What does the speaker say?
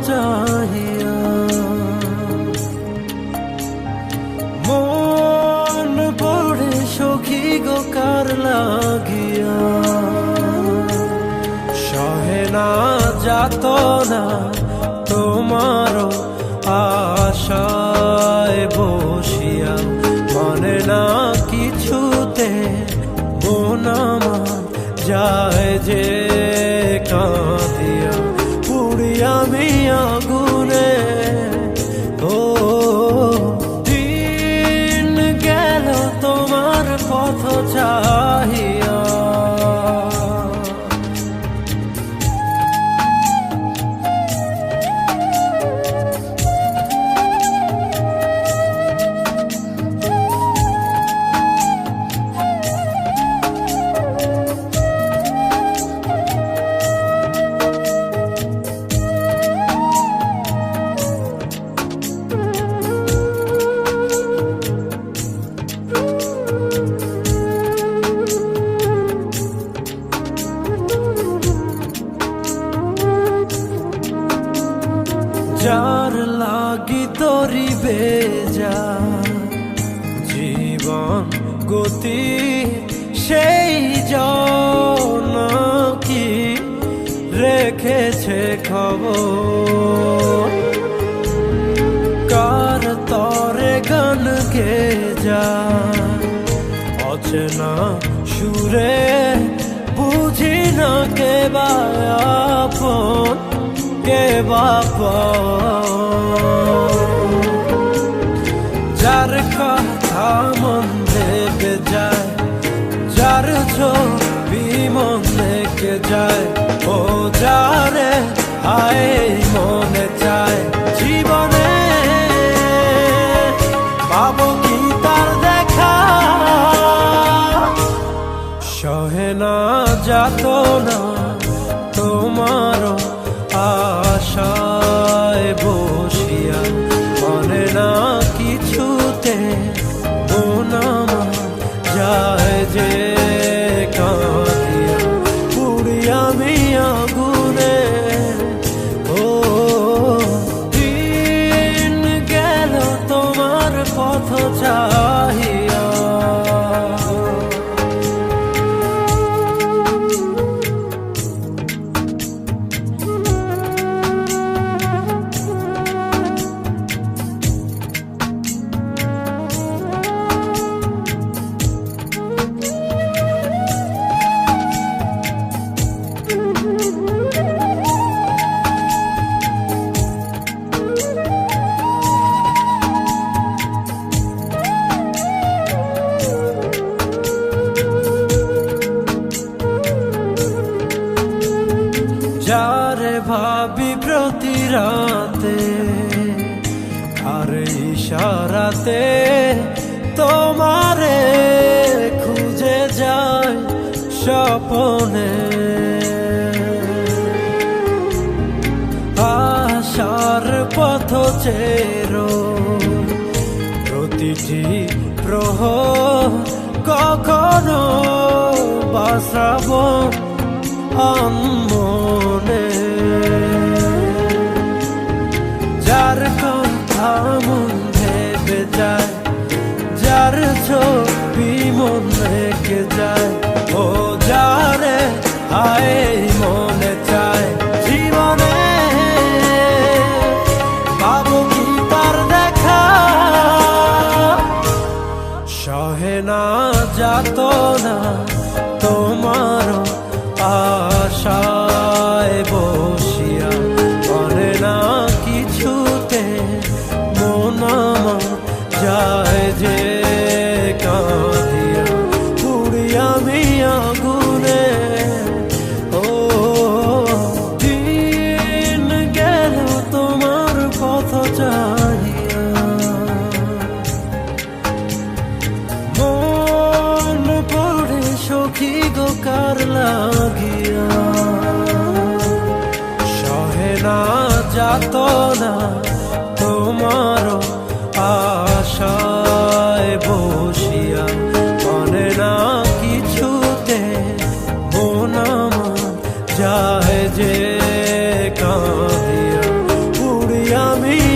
চাহিয়া। মন পড়ে সখী গো কার লাগিয়া, সহে না যাতনা তোমারও আশায় বসিয়া। মানে না কিছুতে মন আমার যায় যে কাঁদিয়া। পুড়িয়া আমি আগুনে, ও দিন গেল তোমার পথ চাহিয়া। যার লাগি তরি বেজা জীবন গতি, সেই জন কি রেখেছে খবর। কার তরে গান গে যা অচেনা সুরে, বুঝি না কে বা আপন কে বাপা। যার কথা মন থেকে যায়, যার ছবি মন থেকে যায়, ও যারে আয় মনে চায়। জীবনে পাবো কি তার দেখা, সহে না যাতনা তোমারও আশায় বসিয়া। মানে না কিছুতে মন আমার যায় যে কাঁদিয়া। পুড়িয়া আমি আগুনে, ও দিন গেল তোমার পথ চাহিয়া। যারে ভাবি প্রতি রাতে, আর ইশারাতে তোমারে খুঁজে যায় স্বপনে। আশার পথ চেরো প্রতিটি প্রহর, কখনো বা শ্রাবণ মনে। যার কথা মন ভেবে যায়, যার ছবি মন রেখে যায়, ও যারে আয় মনে চায়। জীবনে পাবো কি তার দেখা, সহে না যাতনা তোমারও আশায় বসিয়া। মানে না কিছুতে মন আমার যায় যে কাঁদিয়া। পুড়িয়া আমি আগুনে, ও দিন গেল তোমার পথ চাহিয়া। মন পড়ে সখী গো কার লাগিয়া, সহে না যাতনা তোমারও আশায় বসিয়া। মানে না কিছুতে মন আমার যায় যে কাঁদিয়া। আমি